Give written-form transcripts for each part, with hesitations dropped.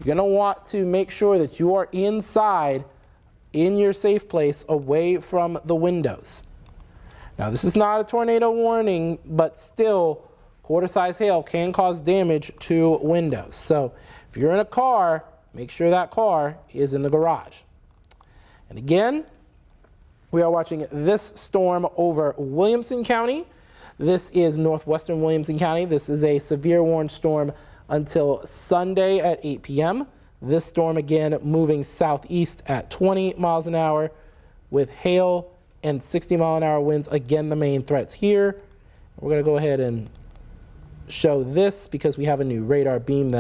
You're going to want to make sure that you are inside in your safe place away from the windows. Now, this is not a tornado warning, but still, quarter-size hail can cause damage to windows. So if you're in a car, make sure that car is in the garage. And again, we are watching this storm over Williamson County. This is northwestern Williamson County. This is a severe warning storm until Sunday at 8 p.m. This storm again moving southeast at 20 miles an hour with hail and 60-mile-an-hour winds. Again, the main threats here. We're going to go ahead and show this because we have a new radar beam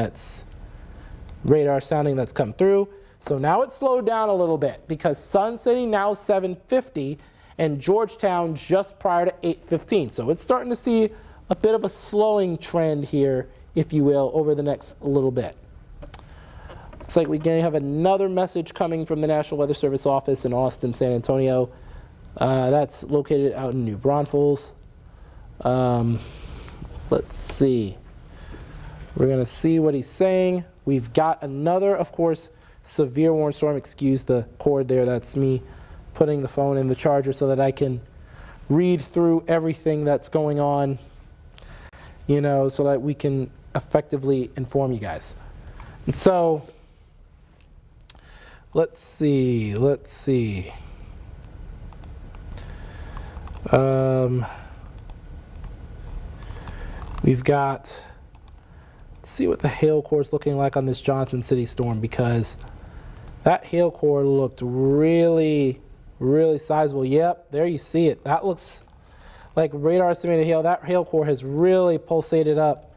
radar sounding that's come through. So now it's slowed down a little bit because Sun City now 750 and Georgetown just prior to 8:15. So it's starting to see a bit of a slowing trend here, if you will, over the next little bit. Looks like we have another message coming from the National Weather Service office in Austin, San Antonio. That's located out in New Braunfels. Let's see. We're going to see what he's saying. We've got another, of course, severe warning storm. Excuse the cord there. That's me putting the phone in the charger so that I can read through everything that's going on, you know, so that we can effectively inform you guys. And so, let's see. We've got, let's see what the hail core is looking like on this Johnson City storm, because that hail core looked really, really sizable. Yep, there you see it. That looks like radar estimated hail. That hail core has really pulsated up,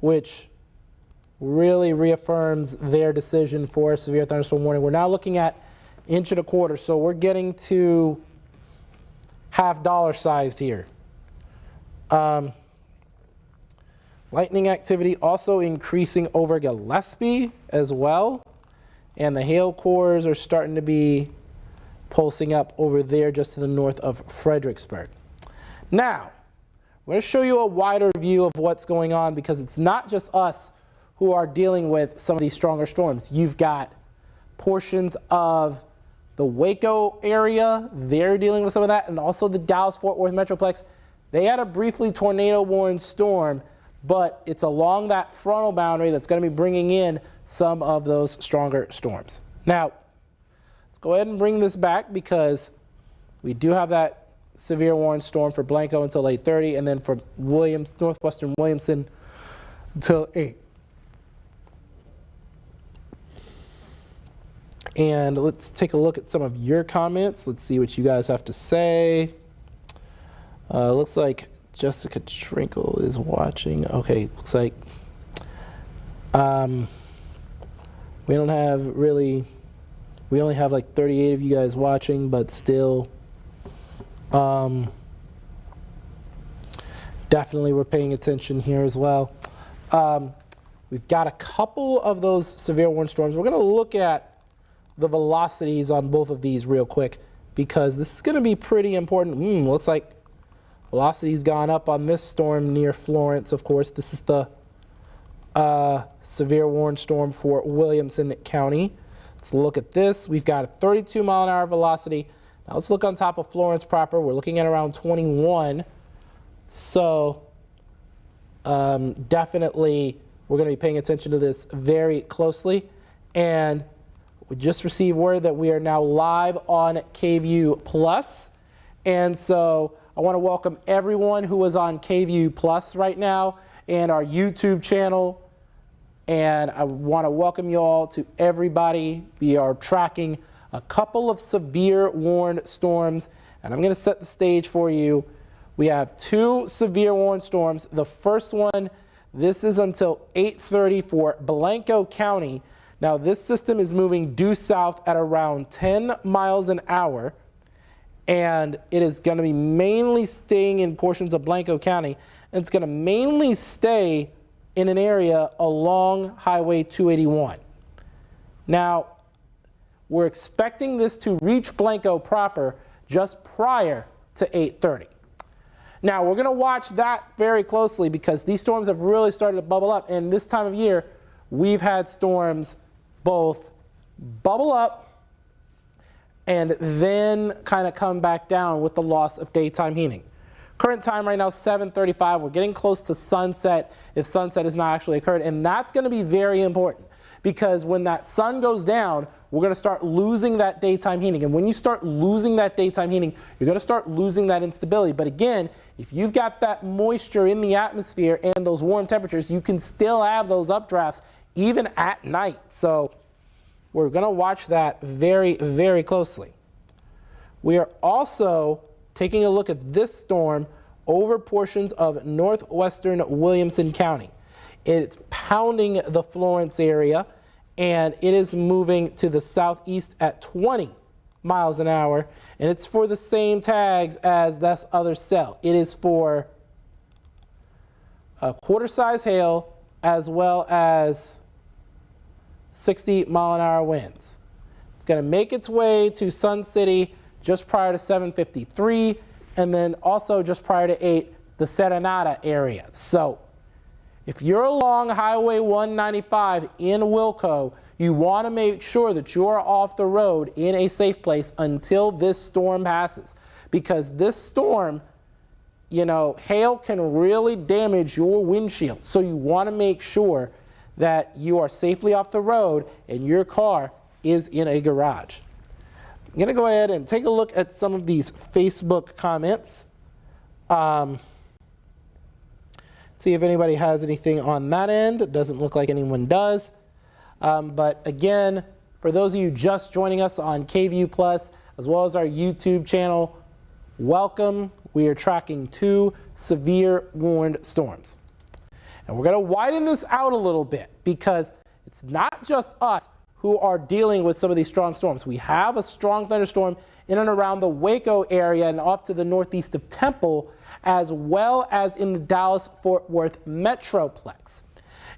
which really reaffirms their decision for a severe thunderstorm warning. We're now looking at inch and a quarter, so we're getting to half dollar sized here. Lightning activity also increasing over Gillespie as well. And the hail cores are starting to be pulsing up over there just to the north of Fredericksburg. Now, I'm going to show you a wider view of what's going on, because it's not just us who are dealing with some of these stronger storms. You've got portions of the Waco area. They're dealing with some of that, and also the Dallas-Fort Worth Metroplex. They had a briefly tornado-warned storm, but it's along that frontal boundary that's going to be bringing in some of those stronger storms. Now, let's go ahead and bring this back, because we do have that severe warning storm for Blanco until 8:30, and then for northwestern Williamson until 8. And let's take a look at some of your comments. Let's see what you guys have to say. Looks like Jessica Trinkle is watching. Okay, looks like we don't have really, we only have like 38 of you guys watching, but still, definitely we're paying attention here as well. We've got a couple of those severe warning storms. We're going to look at the velocities on both of these real quick, because this is going to be pretty important. Looks like velocity's gone up on this storm near Florence. Of course, this is the severe warning storm for Williamson County. Let's look at this. We've got a 32-mile-an-hour velocity. Now let's look on top of Florence proper. We're looking at around 21. So definitely we're going to be paying attention to this very closely. And we just received word that we are now live on KVUE Plus. And so I want to welcome everyone who is on KVUE Plus right now and our YouTube channel. And I want to welcome you all to everybody. We are tracking a couple of severe warned storms, and I'm going to set the stage for you. We have two severe warned storms. The first one, this is until 8:30 for Blanco County. Now, this system is moving due south at around 10 miles an hour, and it is going to be mainly staying in portions of Blanco County, and it's going to mainly stay in an area along Highway 281. Now, we're expecting this to reach Blanco proper just prior to 8:30. Now, we're going to watch that very closely, because these storms have really started to bubble up, and this time of year, we've had storms both bubble up and then kind of come back down with the loss of daytime heating. Current time right now, 7:35. We're getting close to sunset if sunset has not actually occurred. And that's going to be very important because when that sun goes down, we're going to start losing that daytime heating. And when you start losing that daytime heating, you're going to start losing that instability. But again, if you've got that moisture in the atmosphere and those warm temperatures, you can still have those updrafts even at night. So we're going to watch that very, very closely. We are also taking a look at this storm over portions of northwestern Williamson County. It's pounding the Florence area, and it is moving to the southeast at 20 miles an hour, and it's for the same tags as this other cell. It is for a quarter-size hail as well as 60-mile-an-hour winds. It's going to make its way to Sun City just prior to 7:53, and then also just prior to 8, the Serenata area. So if you're along Highway 195 in Wilco, you want to make sure that you are off the road in a safe place until this storm passes. Because this storm, you know, hail can really damage your windshield. So you want to make sure that you are safely off the road and your car is in a garage. I'm going to go ahead and take a look at some of these Facebook comments. See if anybody has anything on that end. It doesn't look like anyone does. But again, for those of you just joining us on KVU Plus, as well as our YouTube channel, welcome. We are tracking 2 severe warned storms. And we're going to widen this out a little bit because it's not just us who are dealing with some of these strong storms. We have a strong thunderstorm in and around the Waco area and off to the northeast of Temple, as well as in the Dallas-Fort Worth Metroplex.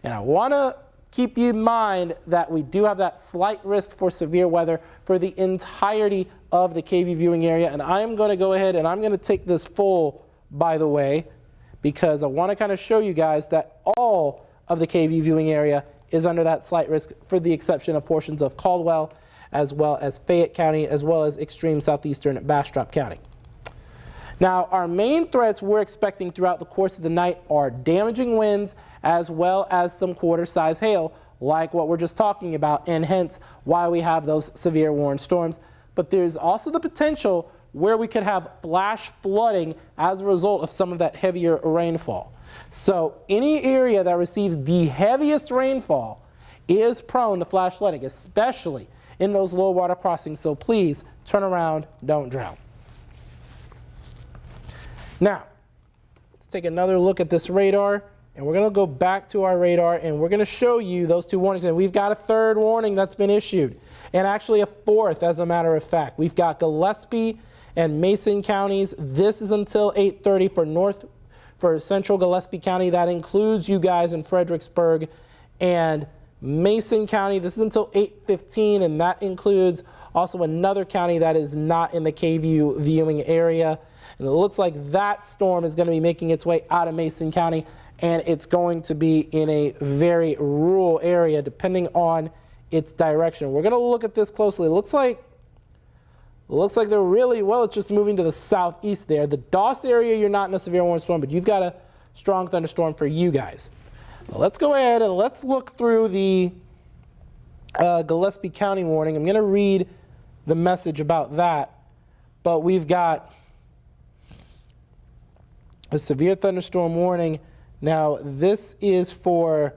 And I want to keep you in mind that we do have that slight risk for severe weather for the entirety of the KV viewing area. And I am going to go ahead and I'm going to take this full, by the way, because I want to kind of show you guys that all of the KV viewing area is under that slight risk, for the exception of portions of Caldwell, as well as Fayette County, as well as extreme southeastern Bastrop County. Now, our main threats we're expecting throughout the course of the night are damaging winds, as well as some quarter-size hail, like what we're just talking about, and hence why we have those severe warned storms. But there's also the potential where we could have flash flooding as a result of some of that heavier rainfall. So any area that receives the heaviest rainfall is prone to flash flooding, especially in those low water crossings. So please turn around, don't drown. Now, let's take another look at this radar, and we're going to go back to our radar, and we're going to show you those 2 warnings. And we've got a 3rd warning that's been issued, and actually a 4th, as a matter of fact. We've got Gillespie and Mason counties. This is until 8:30 for central Gillespie County. That includes you guys in Fredericksburg and Mason County. This is until 8:15, and that includes also another county that is not in the KVU viewing area. And it looks like that storm is going to be making its way out of Mason County, and it's going to be in a very rural area depending on its direction. We're going to look at this closely. It looks like they're really, well, it's just moving to the southeast there. The Doss area, you're not in a severe warning storm, but you've got a strong thunderstorm for you guys. Now, let's go ahead and let's look through the Gillespie County warning. I'm going to read the message about that, but we've got a severe thunderstorm warning. Now, this is for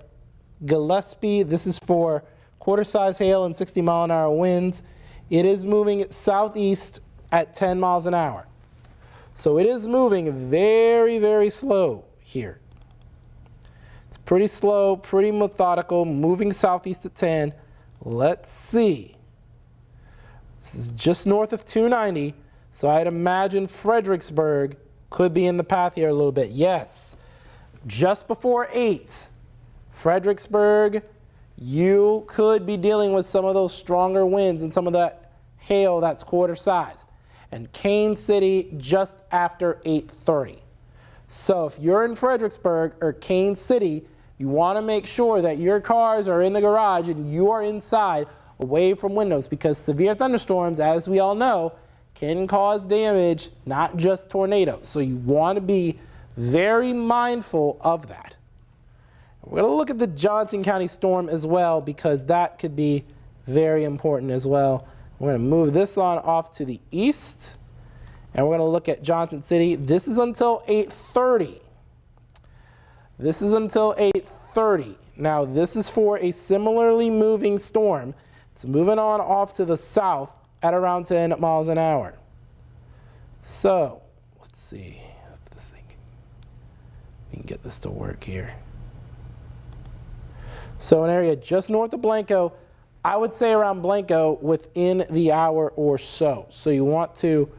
Gillespie. This is for quarter-size hail and 60-mile-an-hour winds. It is moving southeast at 10 miles an hour. So it is moving very, very slow here. It's pretty slow, pretty methodical, moving southeast at 10. Let's see. This is just north of 290, so I'd imagine Fredericksburg could be in the path here a little bit. Yes, just before 8, Fredericksburg, you could be dealing with some of those stronger winds and some of that hail that's quarter-sized. And Kane City just after 8:30. So if you're in Fredericksburg or Kane City, You want to make sure that your cars are in the garage and you are inside, away from windows, because severe thunderstorms, as we all know, can cause damage, not just tornadoes. So you want to be very mindful of that. We're going to look at the Johnson County storm as well, because that could be very important as well. We're going to move this on off to the east, and we're going to look at Johnson City. This is until 8:30. This is until 8:30. Now, this is for a similarly moving storm. It's moving on off to the south at around 10 miles an hour. So, let's see if this thing, we can get this to work here. So, an area just north of Blanco, I would say around Blanco within the hour or so. So, you want to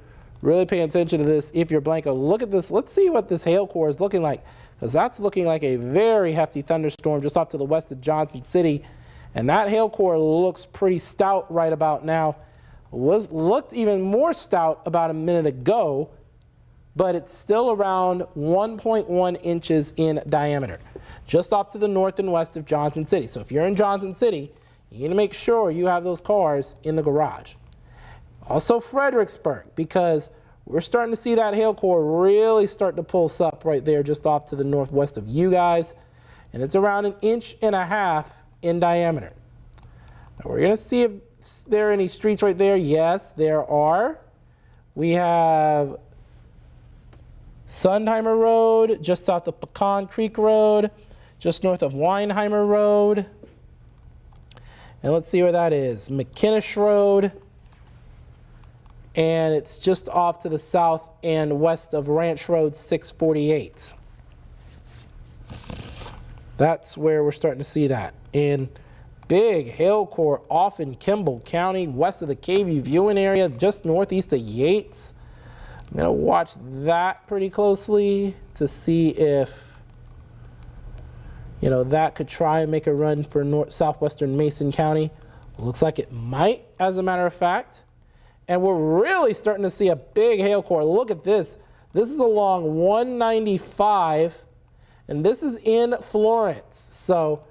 really pay attention to this if you're Blanco. Look at this. Let's see what this hail core is looking like, because that's looking like a very hefty thunderstorm just off to the west of Johnson City. And that hail core looks pretty stout right about now. Looked even more stout about a minute ago, but it's still around 1.1 inches in diameter, just off to the north and west of Johnson City. So if you're in Johnson City, you need to make sure you have those cars in the garage. Also Fredericksburg, because we're starting to see that hail core really start to pulse up right there just off to the northwest of you guys. And it's around 1.5 inches in diameter. Now we're going to see if there are any streets right there. Yes, there are. We have Sundheimer Road, just south of Pecan Creek Road, just north of Weinheimer Road. And let's see where that is. McKinnish Road. And it's just off to the south and west of Ranch Road 648. That's where we're starting to see that. And big hail core off in Kimball County, west of the KView viewing area, just northeast of Yates. I'm going to watch that pretty closely to see if, you know, that could try and make a run for southwestern Mason County. Looks like it might, as a matter of fact. And we're really starting to see a big hail core. Look at this. This is along 195, and this is in Florence. So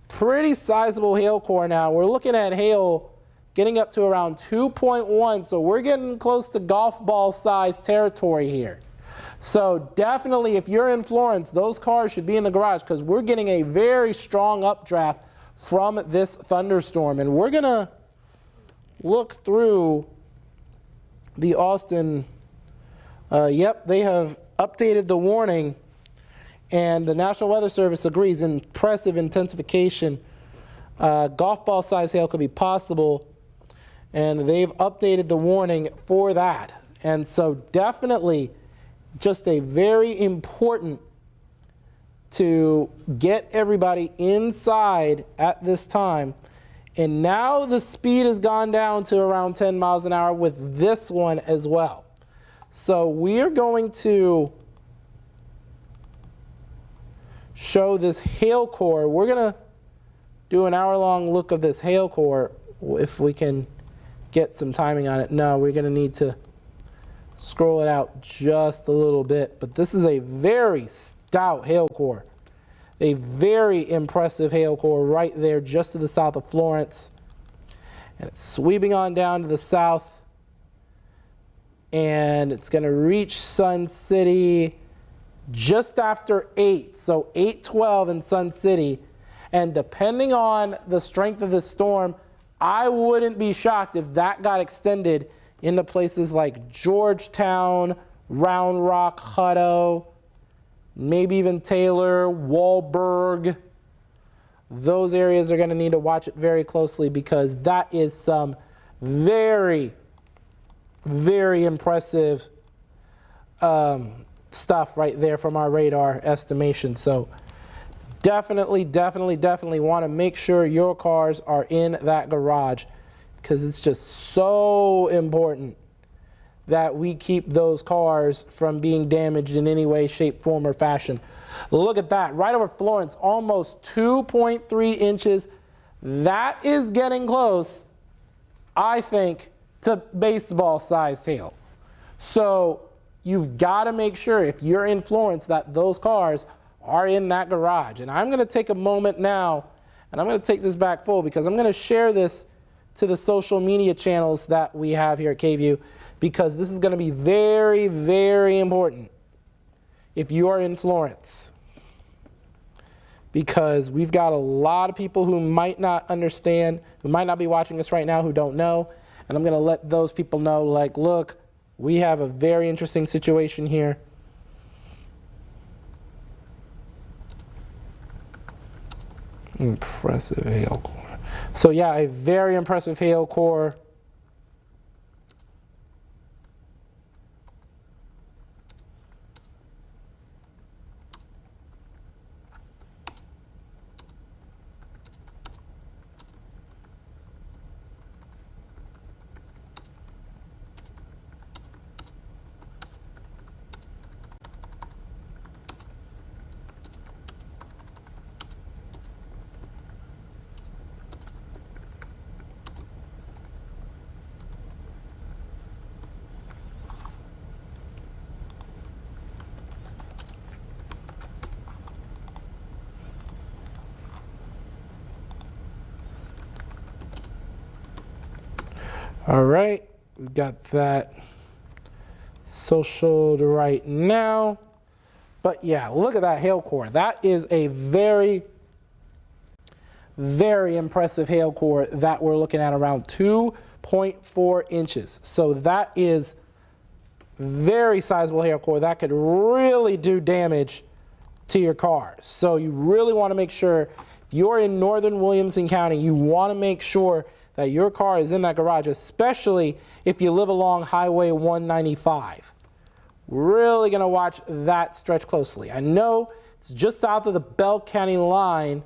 pretty sizable hail core now. We're looking at hail getting up to around 2.1, so we're getting close to golf ball size territory here. So definitely, if you're in Florence, those cars should be in the garage, because we're getting a very strong updraft from this thunderstorm. And we're going to look through the Austin. Yep, they have updated the warning, and the National Weather Service agrees. Impressive intensification. Golf ball size hail could be possible, and they've updated the warning for that. And so definitely just a very important to get everybody inside at this time. And now the speed has gone down to around 10 miles an hour with this one as well. So we're going to show this hail core. We're going to do an hour-long look of this hail core if we can get some timing on it. No, we're going to need to scroll it out just a little bit. But this is a very stout hail core. A very impressive hail core right there just to the south of Florence. And it's sweeping on down to the south. And it's going to reach Sun City just after 8. So 8:12 in Sun City. And depending on the strength of the storm, I wouldn't be shocked if that got extended into places like Georgetown, Round Rock, Hutto, maybe even Taylor, Wahlberg. Those areas are going to need to watch it very closely, because that is some very, very impressive stuff right there from our radar estimation. So definitely want to make sure your cars are in that garage, because it's just so important that we keep those cars from being damaged in any way, shape, form, or fashion. Look at that, right over Florence, almost 2.3 inches. That is getting close, I think, to baseball-sized hail. So you've got to make sure, if you're in Florence, that those cars are in that garage. And I'm going to take a moment now, and I'm going to take this back full because I'm going to share this to the social media channels that we have here at KVUE, because this is going to be very, very important if you are in Florence. Because we've got a lot of people who might not understand, who might not be watching this right now, who don't know. And I'm going to let those people know, like, look, we have a very interesting situation here. Impressive hail core. So yeah, a very impressive hail core. All right, we've got that socialed right now. But yeah, look at that hail core. That is a very, very impressive hail core that we're looking at, around 2.4 inches. So that is very sizable hail core. That could really do damage to your car. So you really want to make sure, if you're in northern Williamson County, you want to make sure that your car is in that garage, especially if you live along Highway 195. Really going to watch that stretch closely. I know it's just south of the Bell County line.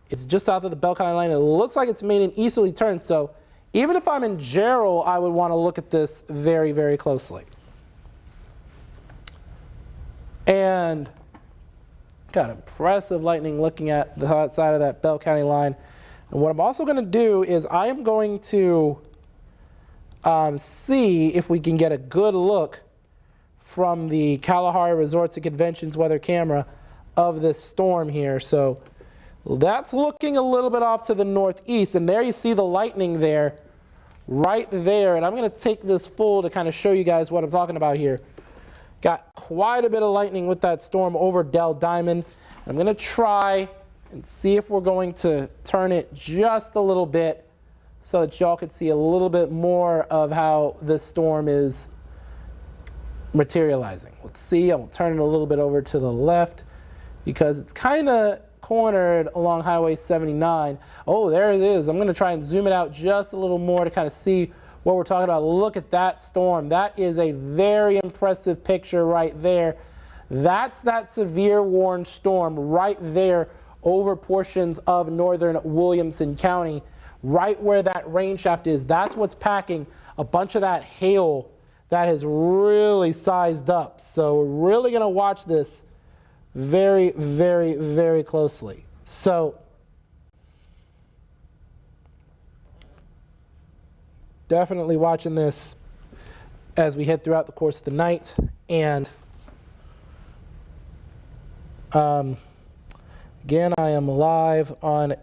It's just south of the Bell County line. It looks like it's made an easterly turn. So even if I'm in Jarrell, I would want to look at this very, very closely. And got impressive lightning looking at the side of that Bell County line. And what I'm also going to do is I am going to see if we can get a good look from the Kalahari Resorts and Conventions weather camera of this storm here. So that's looking a little bit off to the northeast. And there you see the lightning there, right there. And I'm going to take this full to kind of show you guys what I'm talking about here. Got quite a bit of lightning with that storm over Dell Diamond. I'm going to try and see if we're going to turn it just a little bit so that y'all can see a little bit more of how this storm is materializing. Let's see, I will turn it a little bit over to the left because it's kind of cornered along Highway 79. Oh, there it is. I'm going to try and zoom it out just a little more to kind of see what we're talking about. Look at that storm. That is a very impressive picture right there. That's that severe warning storm right there over portions of northern Williamson County, right where that rain shaft is. That's what's packing a bunch of that hail that has really sized up. So we're really going to watch this very, very, very closely. So definitely watching this as we head throughout the course of the night. And again, I am live on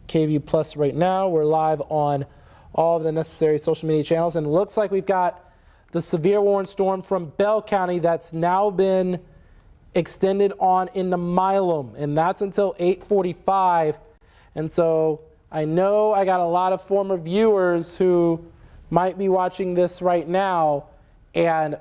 KVUE Plus right now. We're live on all of the necessary social media channels. And it looks like we've got the severe warning storm from Bell County that's now been extended on into Milam. And that's until 8:45. And so I know I got a lot of former viewers who might be watching this right now, and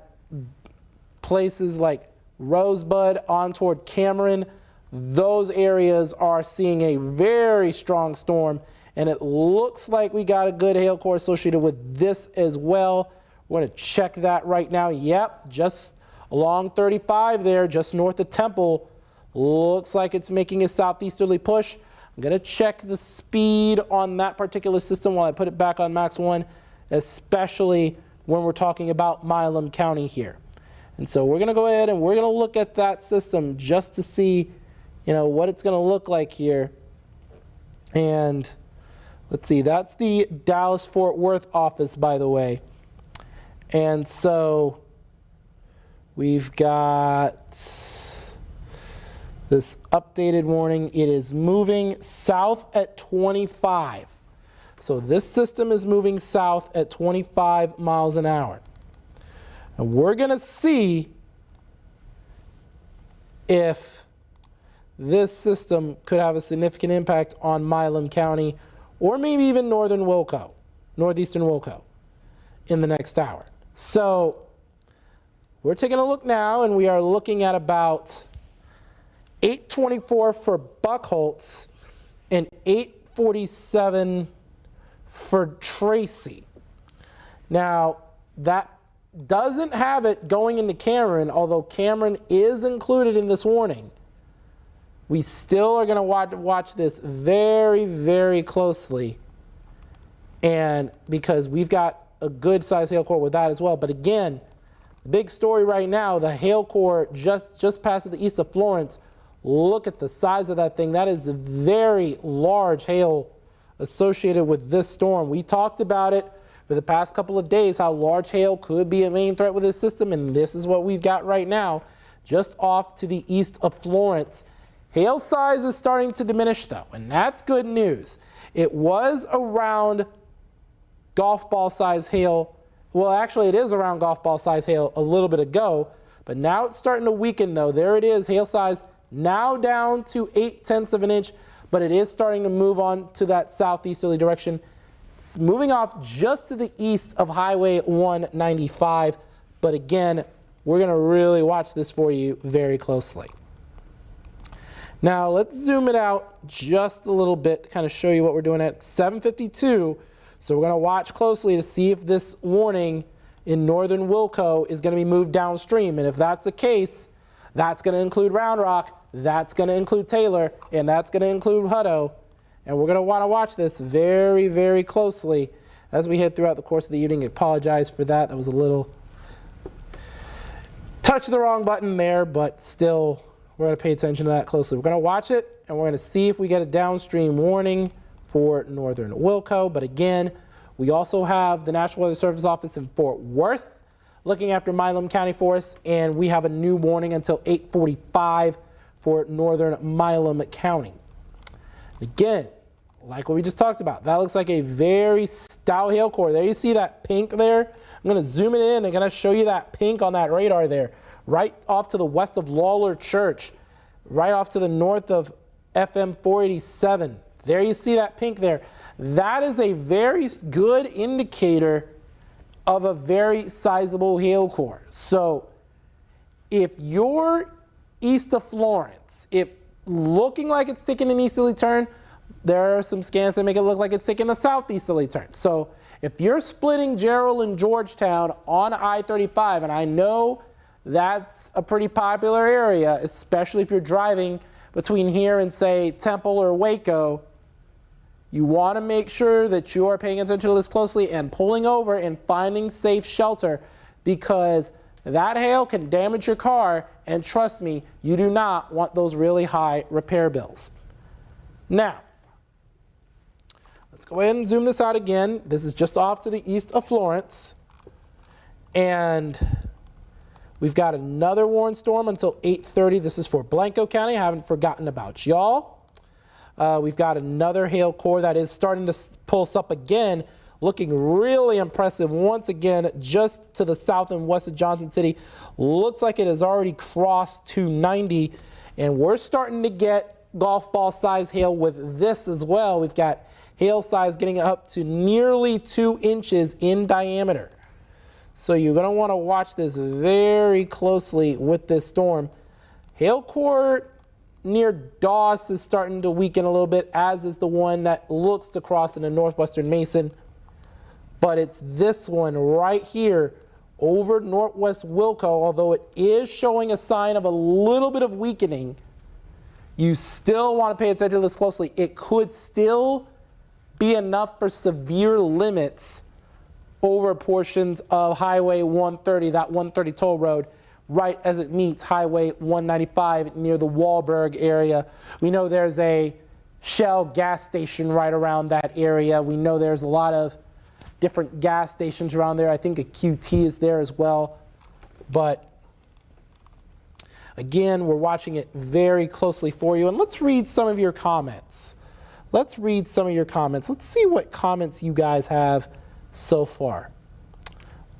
places like Rosebud on toward Cameron, those areas are seeing a very strong storm, and it looks like we got a good hail core associated with this as well. We're going to check that right now. Yep, just along 35 there, just north of Temple. Looks like it's making a southeasterly push. I'm going to check the speed on that particular system while I put it back on max 1, especially when we're talking about Milam County here. And so we're going to go ahead and we're going to look at that system just to see, you know, what it's going to look like here. And let's see, that's the Dallas-Fort Worth office, by the way. And so we've got, this This updated warning, it is moving south at 25. So this system is moving south at 25 miles an hour. And we're going to see if this system could have a significant impact on Milam County or maybe even northern Wilco, northeastern Wilco in the next hour. So we're taking a look now, and we are looking at about 824 for Buckholtz and 847 for Tracy. Now, that doesn't have it going into Cameron, although Cameron is included in this warning. We still are going to watch this very, very closely, and because we've got a good size hail core with that as well. But again, the big story right now, the hail core just past the east of Florence. Look at the size of that thing. That is a very large hail associated with this storm. We talked about it for the past couple of days, how large hail could be a main threat with this system, and this is what we've got right now, just off to the east of Florence. Hail size is starting to diminish though, and that's good news. It was around golf ball size hail. Well, actually it is around golf ball size hail a little bit ago, but now it's starting to weaken though. There it is, hail size now down to 0.8 of an inch, but it is starting to move on to that southeasterly direction. It's moving off just to the east of Highway 195, but again, we're going to really watch this for you very closely. Now let's zoom it out just a little bit to kind of show you what we're doing at 7:52. So we're going to watch closely to see if this warning in northern Wilco is going to be moved downstream. And if that's the case, that's going to include Round Rock, that's going to include Taylor, and that's going to include Hutto. And we're going to want to watch this very, very closely as we head throughout the course of the evening. I apologize for that. That was a little touch the wrong button there, but still, we're going to pay attention to that closely. We're going to watch it, and we're going to see if we get a downstream warning for northern Wilco. But again, we also have the National Weather Service office in Fort Worth looking after Milam County for us, and we have a new warning until 8:45 for northern Milam County. Again, like what we just talked about, that looks like a very stout hail core. There you see that pink there. I'm going to zoom it in and going to show you that pink on that radar there, right off to the west of Lawler Church, right off to the north of FM 487. There you see that pink there. That is a very good indicator of a very sizable hail core. So if you're east of Florence, if looking like it's taking an easterly turn, there are some scans that make it look like it's taking a southeasterly turn. So if you're splitting Gerald and Georgetown on I-35, and I know that's a pretty popular area, especially if you're driving between here and say Temple or Waco, you want to make sure that you are paying attention to this closely and pulling over and finding safe shelter, because that hail can damage your car, and trust me, you do not want those really high repair bills. Now, let's go ahead and zoom this out again. This is just off to the east of Florence, and we've got another warned storm until 8:30. This is for Blanco County. I haven't forgotten about y'all. We've got another hail core that is starting to pulse up again, looking really impressive once again just to the south and west of Johnson City. Looks like it has already crossed 290, and we're starting to get golf ball size hail with this as well. We've got hail size getting up to nearly 2 inches in diameter. So you're going to want to watch this very closely with this storm. Hail core near Doss is starting to weaken a little bit, as is the one that looks to cross into northwestern Mason. But it's this one right here over northwest Wilco, although it is showing a sign of a little bit of weakening. You still want to pay attention to this closely. It could still be enough for severe limits over portions of Highway 130, that 130 toll road, right as it meets Highway 195 near the Wahlberg area. We know there's a Shell gas station right around that area. We know there's a lot of different gas stations around there. I think a QT is there as well. But Again, we're watching it very closely for you. And let's read some of your comments. Let's read some of your comments. Let's see what comments you guys have so far.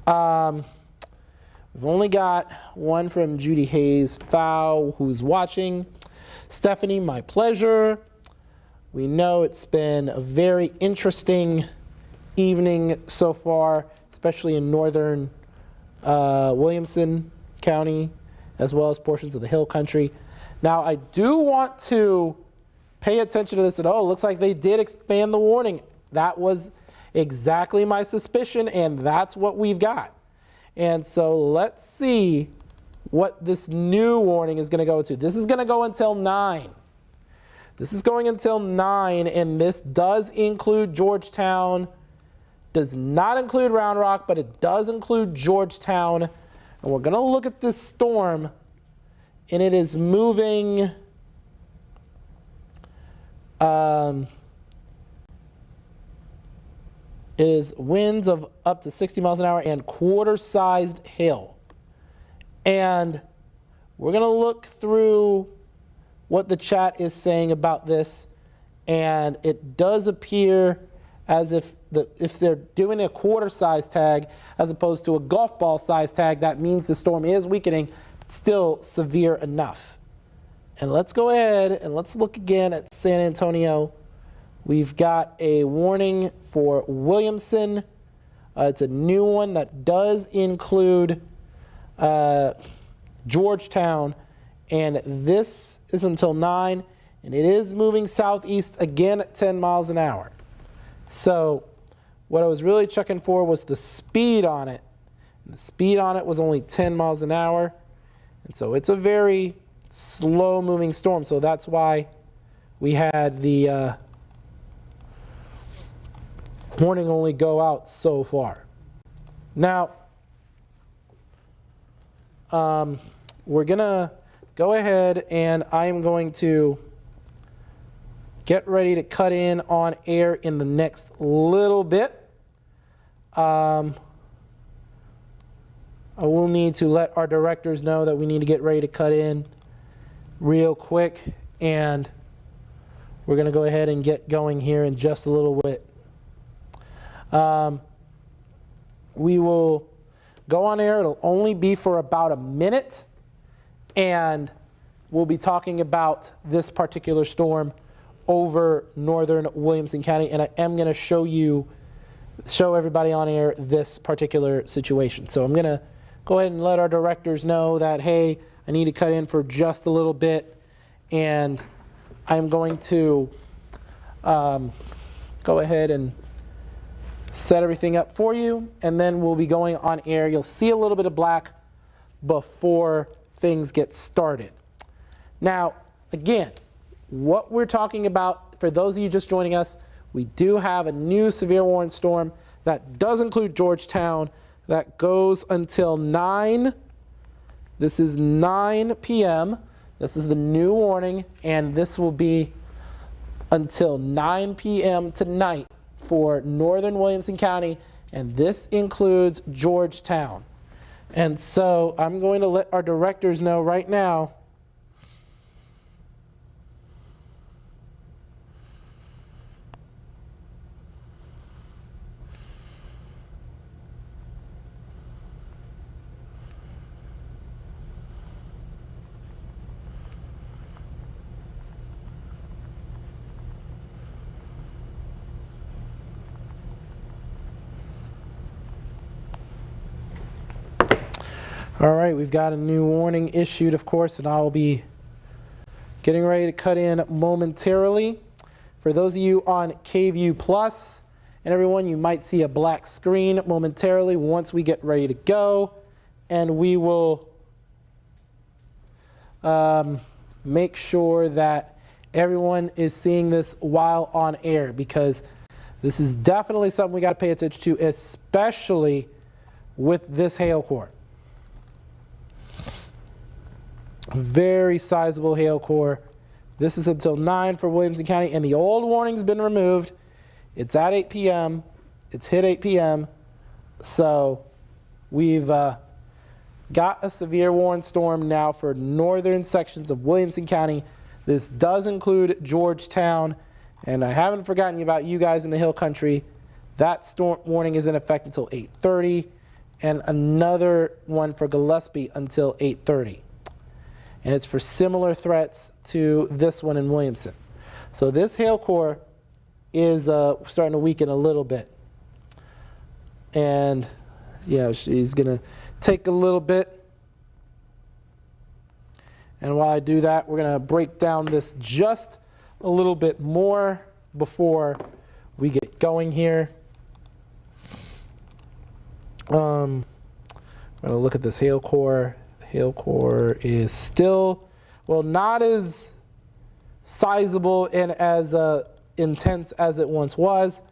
We've only got one from Judy Hayes Fow, who's watching. Stephanie, my pleasure. We know it's been a very interesting evening so far, especially in northern Williamson County, as well as portions of the Hill Country. Now, I do want to pay attention to this at all. It looks like they did expand the warning. That was exactly my suspicion, and that's what we've got. And so let's see what this new warning is going to go to. This is going to go until 9. This is going until 9, and this does include Georgetown. Does not include Round Rock, but it does include Georgetown. And we're going to look at this storm, and it is moving is winds of up to 60 miles an hour and quarter-sized hail. And we're going to look through what the chat is saying about this, and it does appear as if they're doing a quarter-size tag as opposed to a golf ball size tag, that means the storm is weakening, still severe enough. And let's go ahead and let's look again at San Antonio. We've got a warning for Williamson. It's a new one that does include Georgetown, and this is until 9, and it is moving southeast again at 10 miles an hour. So what I was really checking for was the speed on it. And the speed on it was only 10 miles an hour, and so it's a very slow-moving storm. So that's why we had the warning only go out so far. Now, we're going to go ahead and I am going to get ready to cut in on air in the next little bit. I will need to let our directors know that we need to get ready to cut in real quick, and we're going to go ahead and get going here in just a little bit. We will go on air. It'll only be for about a minute, and we'll be talking about this particular storm over northern Williamson County, and I am going to show everybody on air this particular situation. So I'm going to go ahead and let our directors know that, hey, I need to cut in for just a little bit, and I'm going to go ahead and set everything up for you, and then we'll be going on air. You'll see a little bit of black before things get started. Now, again, what we're talking about, for those of you just joining us, we do have a new severe warning storm that does include Georgetown that goes until 9. This is 9 p.m. This is the new warning, and this will be until 9 p.m. tonight for northern Williamson County, and this includes Georgetown. And so I'm going to let our directors know right now . All right, we've got a new warning issued, of course, and I'll be getting ready to cut in momentarily. For those of you on KView Plus and everyone, you might see a black screen momentarily once we get ready to go, and we will make sure that everyone is seeing this while on air, because this is definitely something we got to pay attention to, especially with this hail core. Very sizable hail core. This is until 9 for Williamson County, and the old warning's been removed. It's at 8 p.m. It's hit 8 p.m. So we've got a severe warning storm now for northern sections of Williamson County. This does include Georgetown, and I haven't forgotten about you guys in the Hill Country. That storm warning is in effect until 8:30, and another one for Gillespie until 8:30. And it's for similar threats to this one in Williamson. So this hail core is starting to weaken a little bit. And yeah, she's gonna take a little bit. And while I do that, we're gonna break down this just a little bit more before we get going here. I'm gonna look at this hail core. The hail core is still, well, not as sizable and as intense as it once was.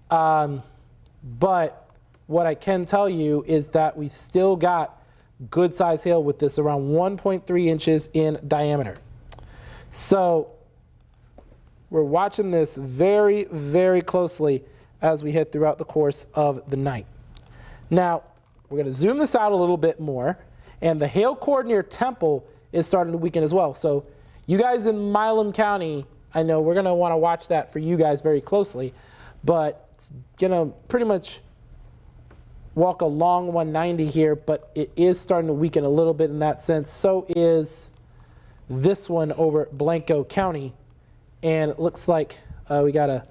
But what I can tell you is that we've still got good size hail with this, around 1.3 inches in diameter. So we're watching this very, very closely as we head throughout the course of the night. Now, we're going to zoom this out a little bit more, and the hail core near Temple is starting to weaken as well. So you guys in Milam County, I know we're going to want to watch that for you guys very closely, but it's going to pretty much walk along 190 here, but it is starting to weaken a little bit in that sense. So is this one over at Blanco County. And it looks like we got I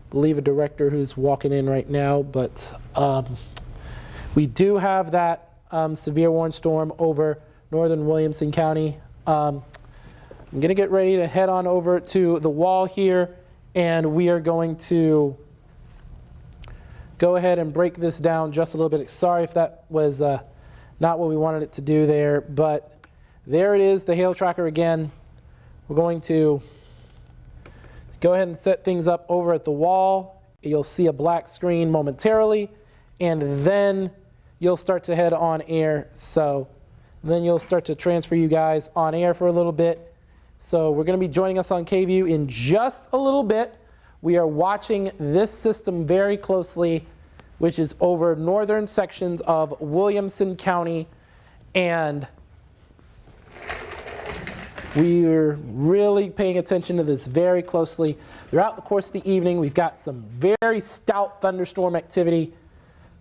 believe a director who's walking in right now, but we do have that severe warning storm over northern Williamson County. I'm going to get ready to head on over to the wall here, and we are going to go ahead and break this down just a little bit. Sorry if that was not what we wanted it to do there, but there it is, the hail tracker again. We're going to go ahead and set things up over at the wall. You'll see a black screen momentarily, and then you'll start to head on air. So then you'll start to transfer you guys on air for a little bit. So we're going to be joining us on KVUE in just a little bit. We are watching this system very closely, which is over northern sections of Williamson County, and we're really paying attention to this very closely. Throughout the course of the evening, we've got some very stout thunderstorm activity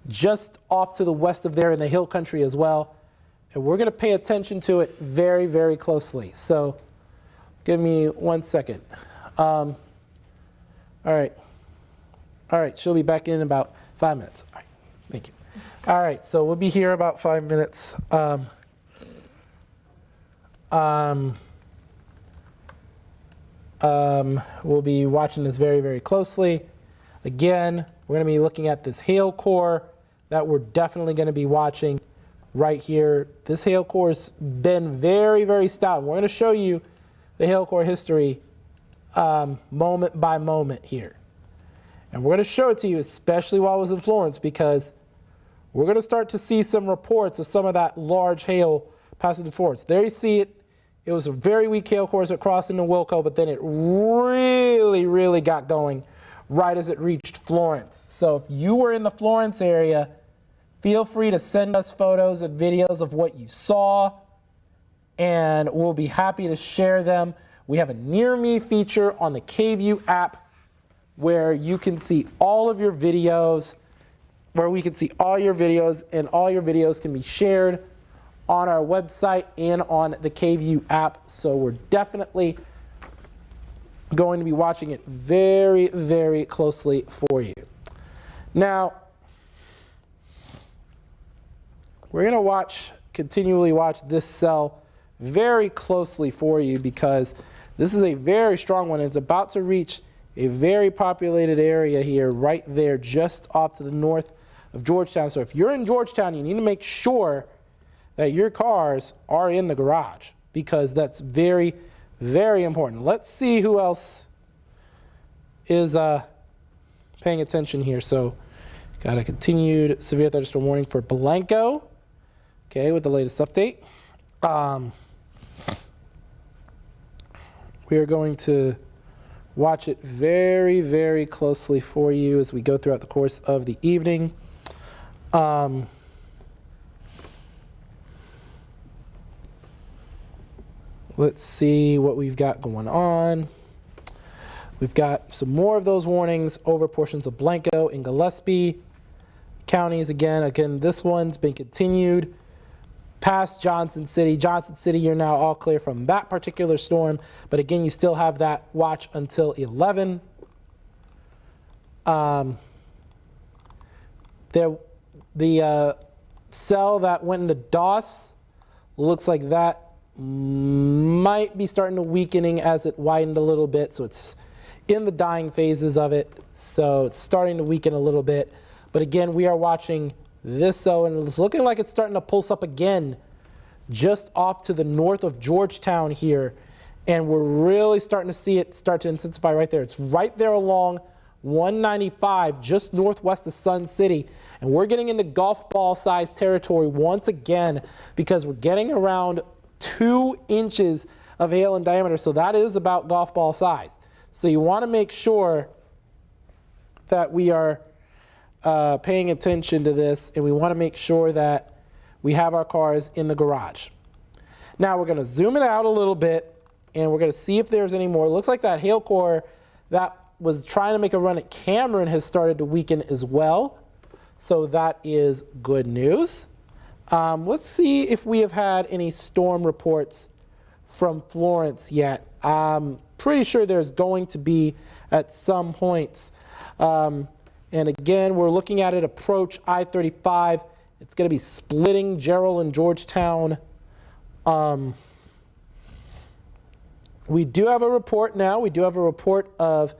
just off to the west of there in the Hill Country as well. And we're going to pay attention to it very, very closely. So give me 1 second. All right. All right, she'll be back in about 5 minutes. All right, thank you. All right, so we'll be here about 5 minutes. We'll be watching this very, very closely. Again, we're going to be looking at this hail core that we're definitely going to be watching right here. This hail core has been very, very stout. We're going to show you the hail core history moment by moment here. And we're going to show it to you, especially while I was in Florence, because we're going to start to see some reports of some of that large hail passing through Florence. There you see it. It was a very weak hail core as it crossed into Wilco, but then it really, really got going right as it reached Florence. So if you were in the Florence area, feel free to send us photos and videos of what you saw, and we'll be happy to share them. We have a Near Me feature on the KVUE app where you can see all of your videos, where we can see all your videos, and all your videos can be shared on our website and on the KVUE app. So we're definitely going to be watching it very, very closely for you. Now, we're going to continually watch this cell very closely for you, because this is a very strong one. It's about to reach a very populated area here, right there, just off to the north of Georgetown. So if you're in Georgetown, you need to make sure that your cars are in the garage, because that's very, very important. Let's see who else is paying attention here. So got a continued severe thunderstorm warning for Blanco, okay, with the latest update. We are going to watch it very, very closely for you as we go throughout the course of the evening. Let's see what we've got going on. We've got some more of those warnings over portions of Blanco and Gillespie counties. Again, this one's been continued past Johnson City. Johnson City, you're now all clear from that particular storm. But again, you still have that watch until 11. The cell that went into DOS looks like that might be starting to weakening as it widened a little bit. So it's in the dying phases of it. So it's starting to weaken a little bit. But again, we are watching this cell, and it's looking like it's starting to pulse up again just off to the north of Georgetown here. And we're really starting to see it start to intensify right there. It's right there along 195, just northwest of Sun City. And we're getting into golf ball size territory once again because we're getting around 2 inches of hail in diameter. So that is about golf ball size. So you want to make sure that we are paying attention to this, and we want to make sure that we have our cars in the garage. Now we're going to zoom it out a little bit, and we're going to see if there's any more. It looks like that hail core that was trying to make a run at Cameron has started to weaken as well. So that is good news. Let's see if we have had any storm reports from Florence yet. I'm pretty sure there's going to be at some points. And again, we're looking at it approach I-35. It's going to be splitting Gerald and Georgetown. We do have a report now. We do have a report of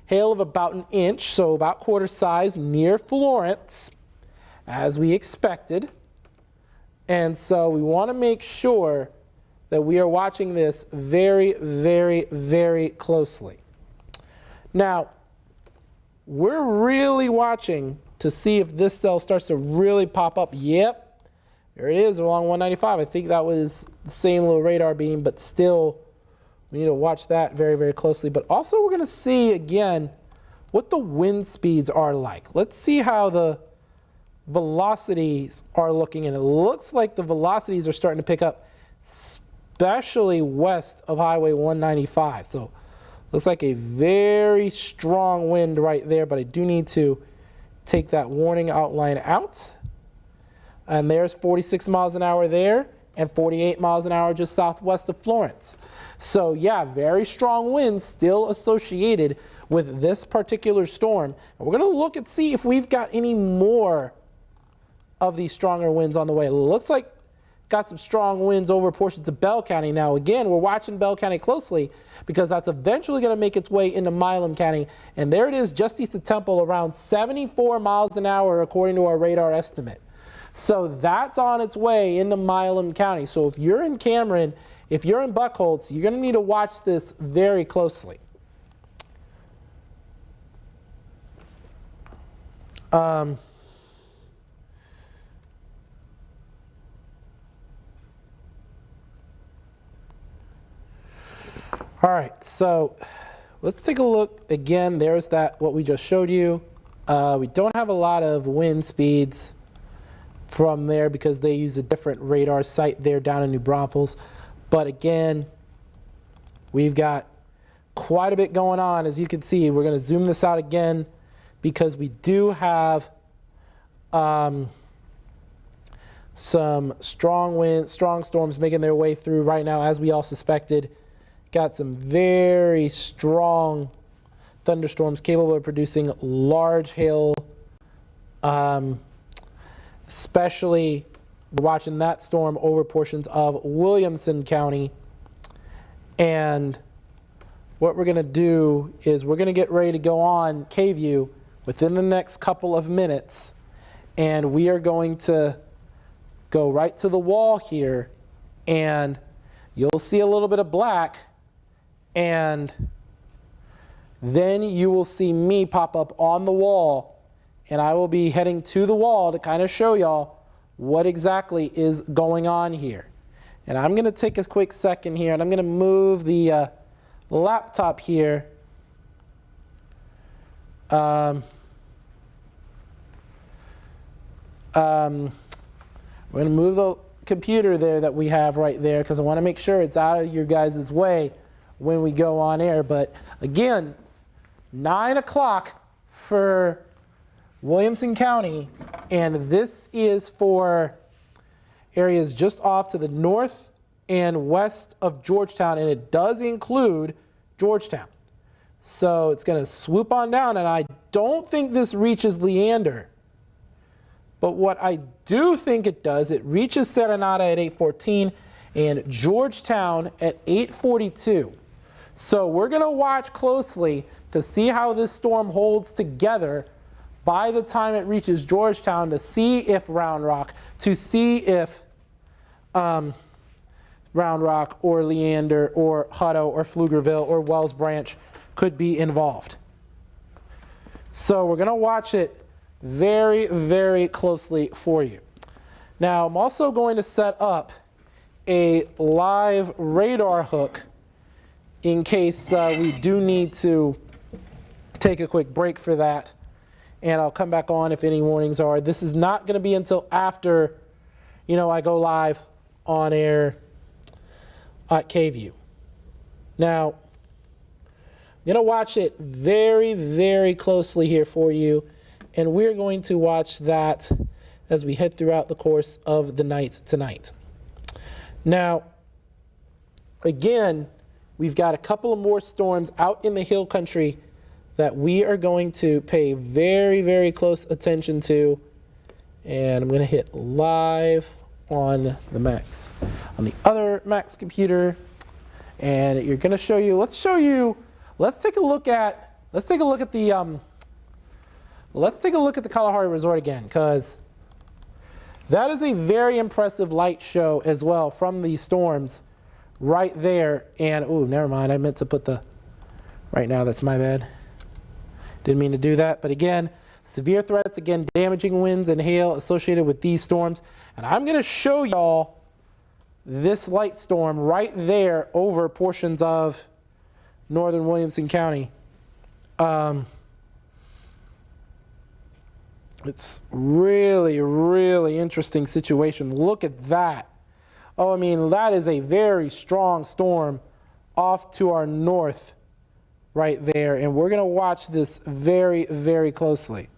hail of about 1 inch, so about quarter size near Florence, as we expected. And so we want to make sure that we are watching this very, very, very closely. Now, we're really watching to see if this cell starts to really pop up. Yep, there it is along 195. I think that was the same little radar beam, but still, we need to watch that very, very closely. But also we're going to see, again, what the wind speeds are like. Let's see how the velocities are looking. And it looks like the velocities are starting to pick up, especially west of Highway 195. So looks like a very strong wind right there. But I do need to take that warning outline out. And there's 46 miles an hour there, and 48 miles an hour just southwest of Florence. So yeah, very strong winds still associated with this particular storm. And we're going to look and see if we've got any more of these stronger winds on the way. It looks like got some strong winds over portions of Bell County. Now again, we're watching Bell County closely because that's eventually going to make its way into Milam County. And there it is just east of Temple, around 74 miles an hour according to our radar estimate. So that's on its way into Milam County. So if you're in Cameron, if you're in Buckholz, you're going to need to watch this very closely. All right, so let's take a look again. There's that, what we just showed you. We don't have a lot of wind speeds from there because they use a different radar site there down in New Braunfels. But again, we've got quite a bit going on. As you can see, we're going to zoom this out again because we do have some strong winds, strong storms making their way through right now, as we all suspected. Got some very strong thunderstorms capable of producing large hail. Especially we're watching that storm over portions of Williamson County. And what we're going to do is we're going to get ready to go on K-View within the next couple of minutes. And we are going to go right to the wall here. And you'll see a little bit of black. And then you will see me pop up on the wall. And I will be heading to the wall to kind of show y'all what exactly is going on here. And I'm going to take a quick second here, and I'm going to move the laptop here. We're going to move the computer there that we have right there because I want to make sure it's out of your guys' way when we go on air. But again, 9 o'clock for Williamson County, and this is for areas just off to the north and west of Georgetown, and it does include Georgetown. So it's going to swoop on down, and I don't think this reaches Leander. But what I do think it does, it reaches Serenata at 8:14 and Georgetown at 8:42. So we're going to watch closely to see how this storm holds together by the time it reaches Georgetown, to see if Round Rock Round Rock or Leander or Hutto or Pflugerville or Wells Branch could be involved. So we're going to watch it very, very closely for you. Now, I'm also going to set up a live radar hook in case we do need to take a quick break for that. And I'll come back on if any warnings are. This is not going to be until after, I go live on air at KVUE. Now, I'm going to watch it very, very closely here for you. And we're going to watch that as we head throughout the course of the night tonight. Now, again, we've got a couple of more storms out in the hill country that we are going to pay very, very close attention to. And I'm going to hit live on the Max, on the other Max computer. And you're going to show you, let's take a look at the Kalahari Resort again, because that is a very impressive light show as well from these storms right there. And, oh, never mind. I meant to put right now, that's my bad. Didn't mean to do that. But again, severe threats, again, damaging winds and hail associated with these storms. And I'm going to show y'all this light storm right there over portions of northern Williamson County. It's really, really interesting situation. Look at that. Oh, I mean, that is a very strong storm off to our north right there. And we're going to watch this very, very closely.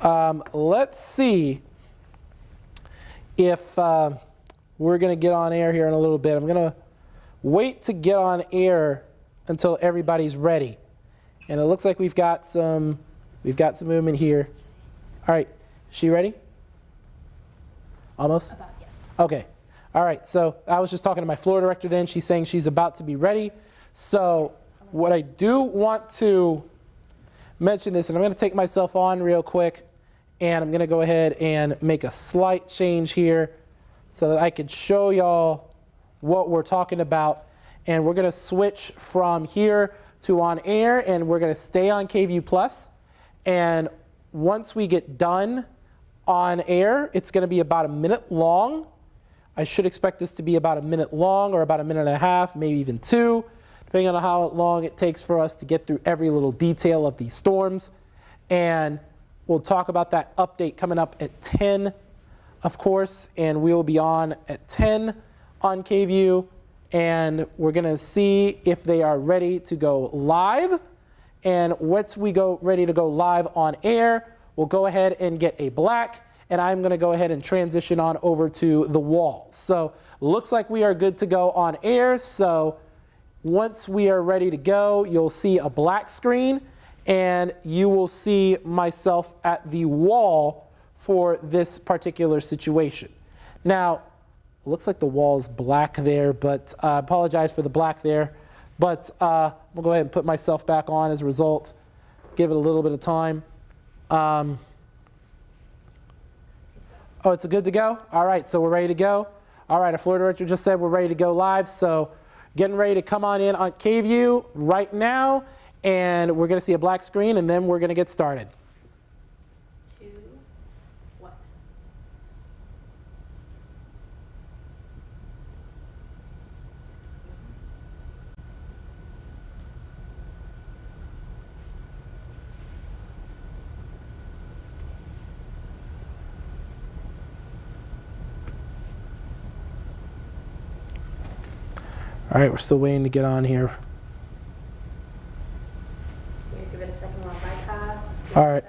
Let's see if we're going to get on air here in a little bit. I'm going to wait to get on air until everybody's ready. And it looks like we've got some movement here. All right, she ready? Almost? About, yes. Okay. All right, so I was just talking to my floor director then. She's saying she's about to be ready. So what I do want to mention this, and I'm going to take myself on real quick, and I'm going to go ahead and make a slight change here so that I can show y'all what we're talking about. And we're going to switch from here to on air, and we're going to stay on KVUE Plus. And once we get done on air, it's going to be about a minute long. I should expect this to be about a minute long, or about a minute and a half, maybe even 2, depending on how long it takes for us to get through every little detail of these storms. And we'll talk about that update coming up at 10, of course, and we'll be on at 10 on KVUE. And we're going to see if they are ready to go live. And once we go ready to go live on air, we'll go ahead and get a black, and I'm going to go ahead and transition on over to the wall. So looks like we are good to go on air. So once we are ready to go, you'll see a black screen, and you will see myself at the wall for this particular situation. Now, it looks like the wall's black there, but I apologize for the black there. But we'll go ahead and put myself back on as a result. Give it a little bit of time. Oh, it's good to go? All right, so we're ready to go. All right, our floor director just said we're ready to go live. So getting ready to come on in on KVUE right now. And we're going to see a black screen, and then we're going to get started. 2, 1. All right, we're still waiting to get on here. Give it a second while I bypass. All right.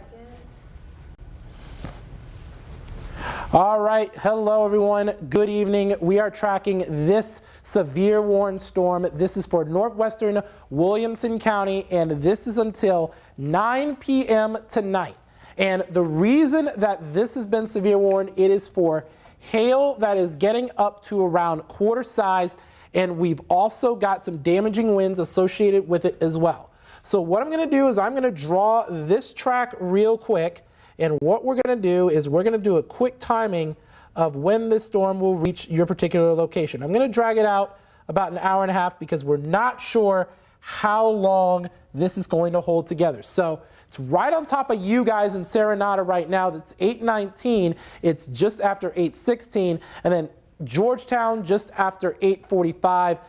All right, hello everyone, good evening. We are tracking this severe warning storm. This is for northwestern Williamson County, and this is until 9 p.m. tonight. And the reason that this has been severe warning, it is for hail that is getting up to around quarter size, and we've also got some damaging winds associated with it as well. So what I'm going to do is I'm going to draw this track real quick. And what we're going to do is we're going to do a quick timing of when this storm will reach your particular location. I'm going to drag it out about an hour and a half because we're not sure how long this is going to hold together. So it's right on top of you guys in Serenata right now. That's 8:19. It's just after 8:16. And then Georgetown just after 8:45.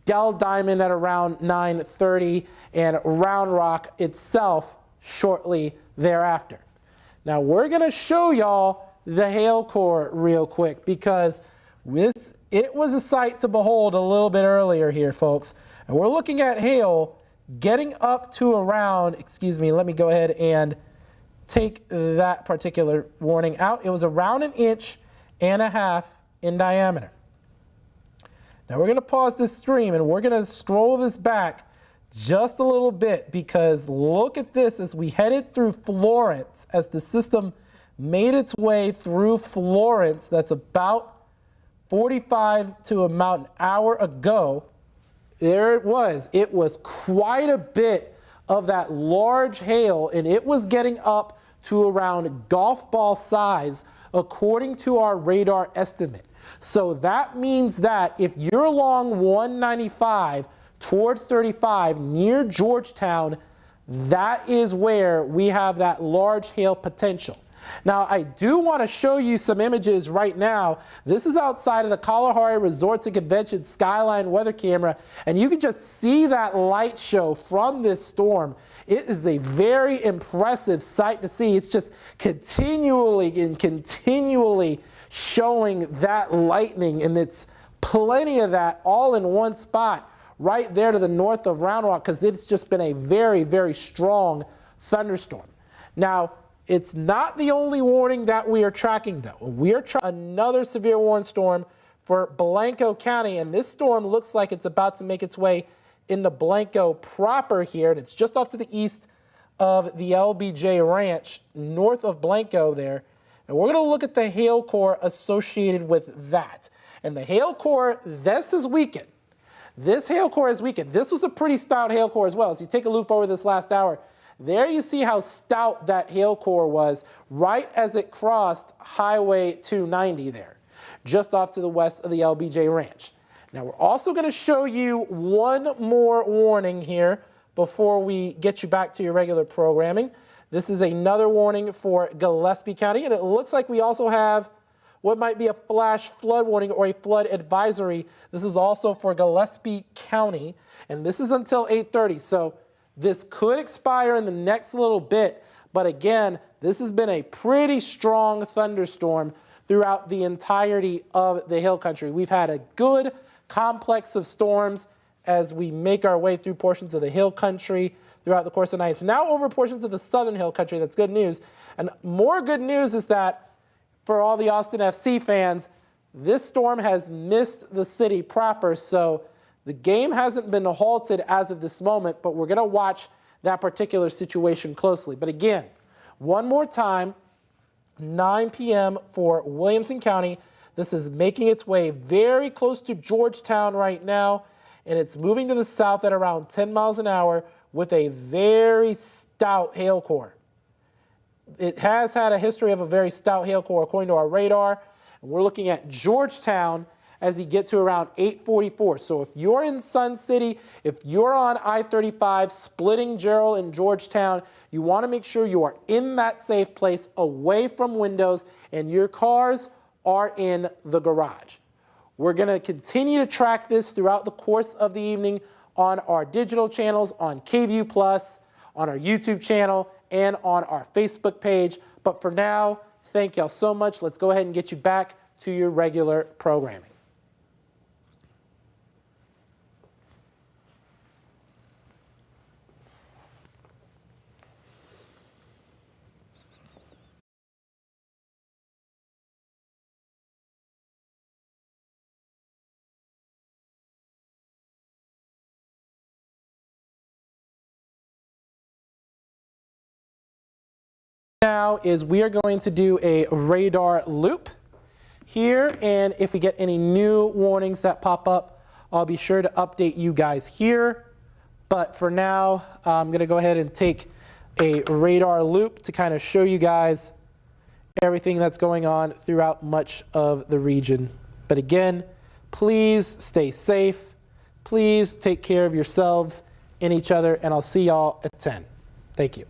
Dell Diamond at around 9:30. And Round Rock itself shortly thereafter. Now we're going to show y'all the hail core real quick because it was a sight to behold a little bit earlier here, folks. And we're looking at hail getting up to around, excuse me, let me go ahead and take that particular warning out. It was around 1.5 inches in diameter. Now we're going to pause this stream and we're going to scroll this back just a little bit because look at this as we headed through Florence, as the system made its way through Florence. That's about 45 to about an hour ago. There it was. It was quite a bit of that large hail, and it was getting up to around golf ball size according to our radar estimate. So that means that if you're along 195 toward 35 near Georgetown, that is where we have that large hail potential. Now, I do want to show you some images right now. This is outside of the Kalahari Resorts and Convention Skyline weather camera, and you can just see that light show from this storm. It is a very impressive sight to see. It's just continually showing that lightning, and it's plenty of that all in one spot right there to the north of Round Rock because it's just been a very, very strong thunderstorm. Now, it's not the only warning that we are tracking, though. We are tracking another severe warning storm for Blanco County, and this storm looks like it's about to make its way into Blanco proper here, and it's just off to the east of the LBJ Ranch, north of Blanco there. And we're going to look at the hail core associated with that. And the hail core, this is weakened. This hail core is weakened. This was a pretty stout hail core as well. So you take a loop over this last hour. There you see how stout that hail core was right as it crossed Highway 290 there, just off to the west of the LBJ Ranch. Now we're also going to show you one more warning here before we get you back to your regular programming. This is another warning for Gillespie County, and it looks like we also have what might be a flash flood warning or a flood advisory. This is also for Gillespie County, and this is until 8:30. So this could expire in the next little bit, but again, this has been a pretty strong thunderstorm throughout the entirety of the hill country. We've had a good complex of storms as we make our way through portions of the hill country throughout the course of the night. It's now over portions of the southern hill country. That's good news. And more good news is that for all the Austin FC fans, this storm has missed the city proper, so the game hasn't been halted as of this moment, but we're going to watch that particular situation closely. But again, one more time, 9 p.m. for Williamson County. This is making its way very close to Georgetown right now, and it's moving to the south at around 10 miles an hour with a very stout hail core. It has had a history of a very stout hail core according to our radar. And we're looking at Georgetown as you get to around 8:44. So if you're in Sun City, if you're on I-35 splitting Gerald and Georgetown, you want to make sure you are in that safe place away from windows and your cars are in the garage. We're going to continue to track this throughout the course of the evening on our digital channels, on KView Plus, on our YouTube channel, and on our Facebook page. But for now, thank y'all so much. Let's go ahead and get you back to your regular programming. Now is we are going to do a radar loop here, and if we get any new warnings that pop up, I'll be sure to update you guys here. But for now, I'm going to go ahead and take a radar loop to kind of show you guys everything that's going on throughout much of the region. But again, please stay safe. Please take care of yourselves and each other, and I'll see y'all at 10. Thank you.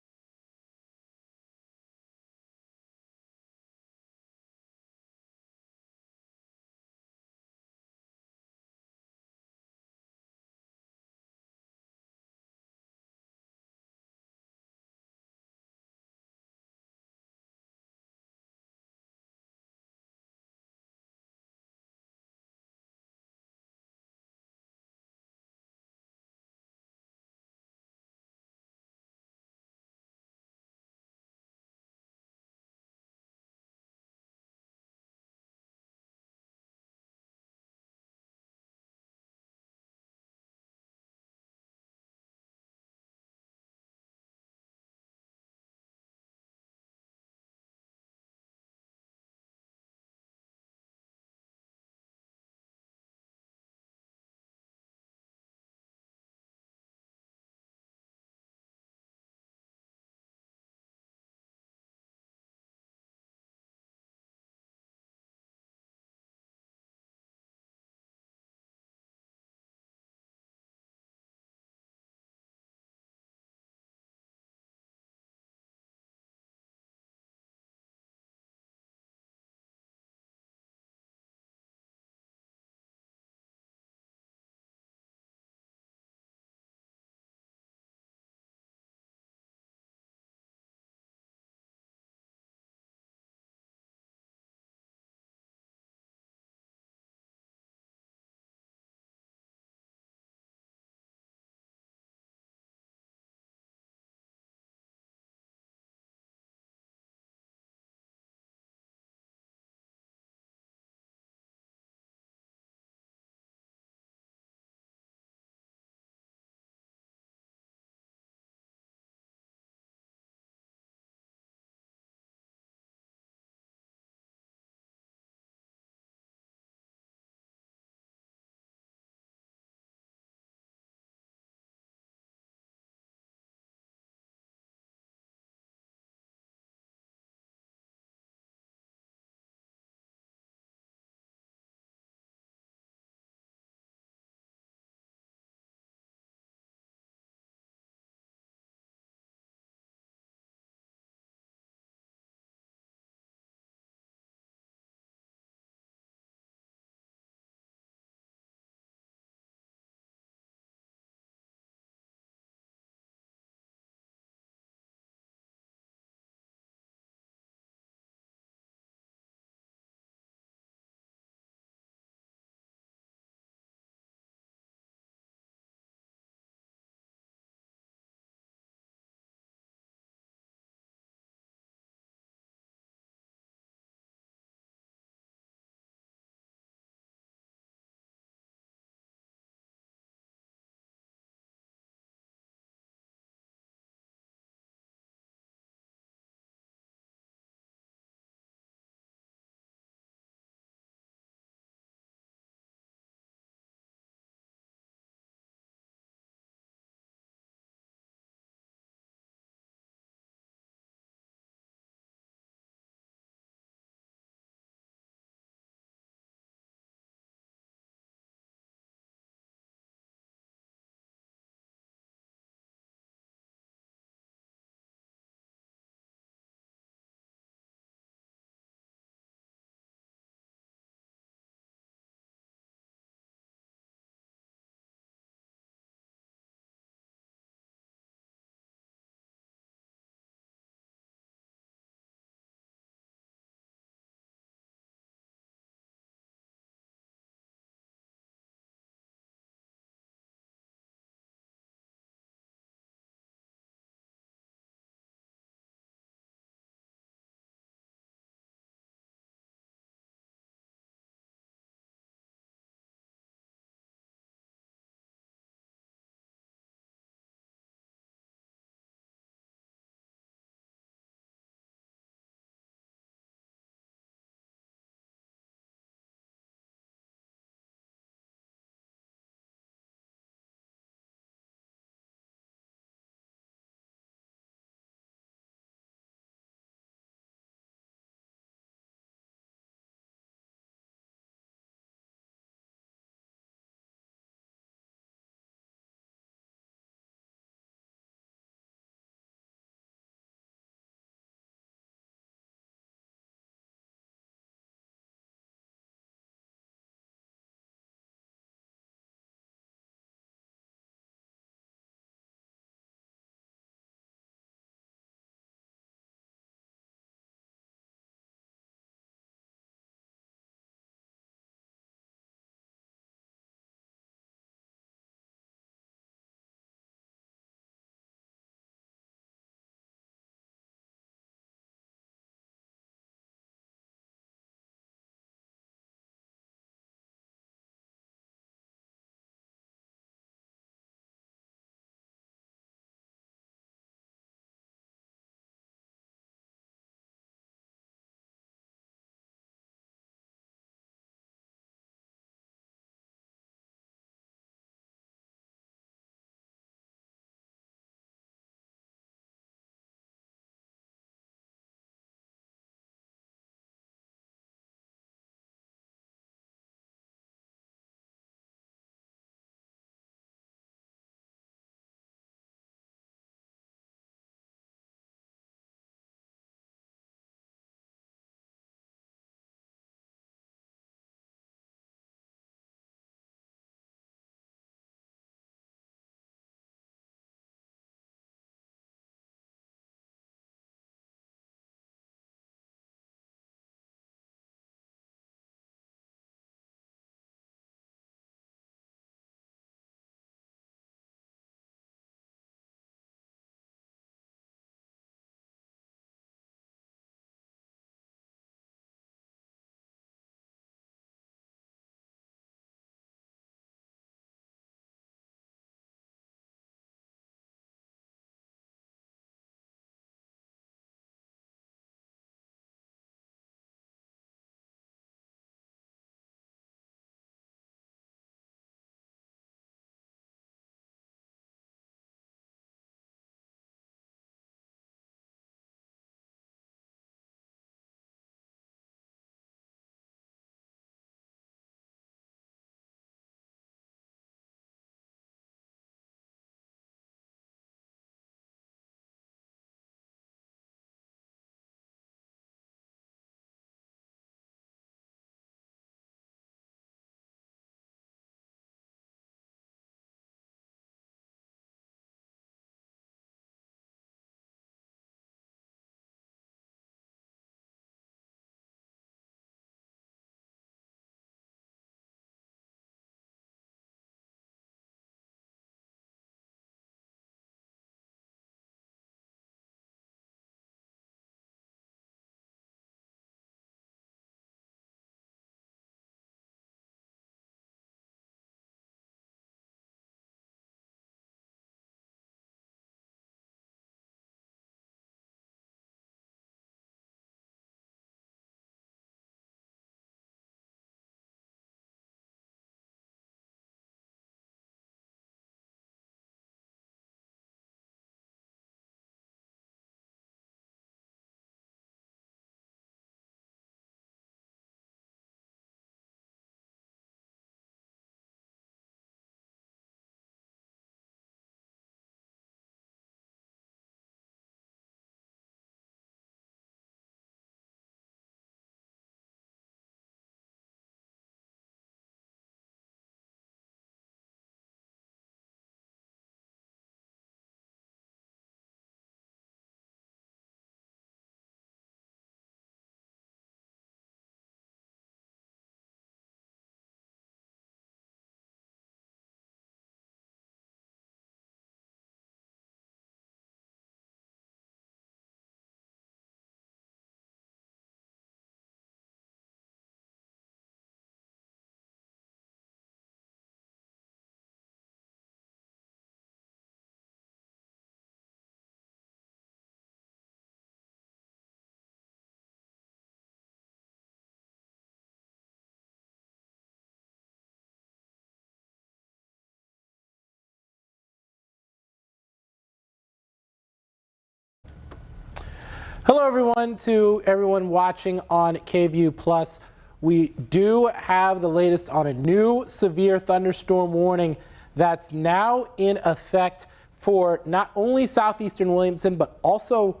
Hello everyone, to everyone watching on KView Plus. We do have the latest on a new severe thunderstorm warning that's now in effect for not only southeastern Williamson, but also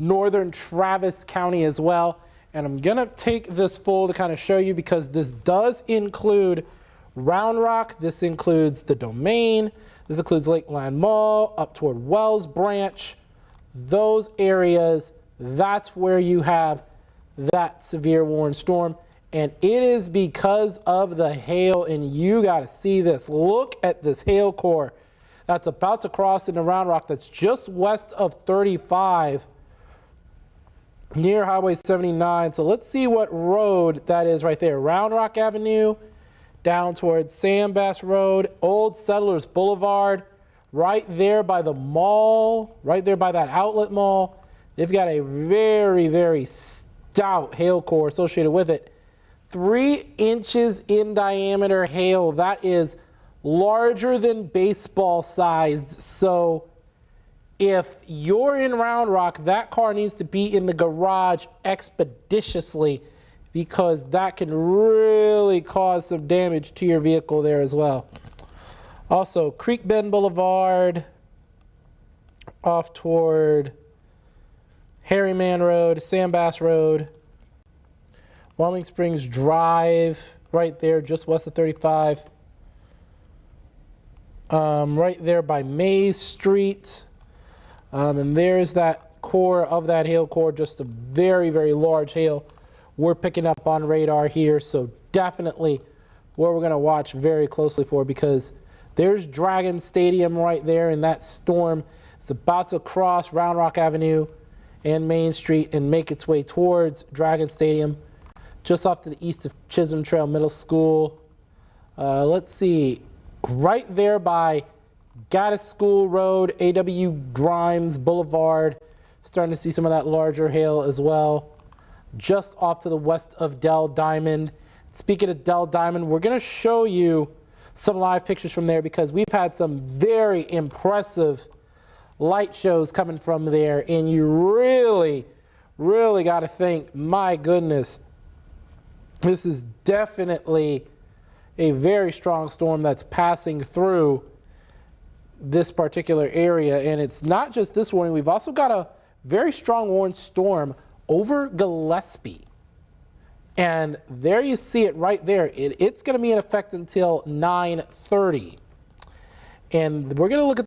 northern Travis County as well. And I'm gonna take this full to kind of show you, because this does include Round Rock, this includes the Domain, this includes Lakeland Mall, up toward Wells Branch, those areas. That's where you have that severe warning storm. And it is because of the hail, and you got to see this. Look at this hail core that's about to cross into Round Rock, that's just west of 35 near Highway 79. So let's see what road that is right there. Round Rock Avenue down towards Sam Bass Road, Old Settlers Boulevard, right there by the mall, right there by that outlet mall. They've got a very, very stout hail core associated with it. 3 inches in diameter hail. That is larger than baseball sized. So if you're in Round Rock, that car needs to be in the garage expeditiously, because that can really cause some damage to your vehicle there as well. Also, Creek Bend Boulevard off toward Harryman Road, Sam Bass Road, Wyoming Springs Drive, right there just west of 35. Right there by Mays Street. And there's that core of that hail core, just a very, very large hail we're picking up on radar here. So definitely what we're going to watch very closely for, because there's Dragon Stadium right there, and that storm is about to cross Round Rock Avenue and Main Street and make its way towards Dragon Stadium, just off to the east of Chisholm Trail Middle School. Let's see, right there by Gaddis School Road, A.W. Grimes Boulevard, starting to see some of that larger hail as well, just off to the west of Dell Diamond. Speaking of Dell Diamond, we're going to show you some live pictures from there, because we've had some very impressive light shows coming from there, and you really, really got to think, my goodness, this is definitely a very strong storm that's passing through this particular area. And it's not just this warning, we've also got a very strong warning storm over Gillespie. And there you see it right there. It's going to be in effect until 9:30. And we're going to look at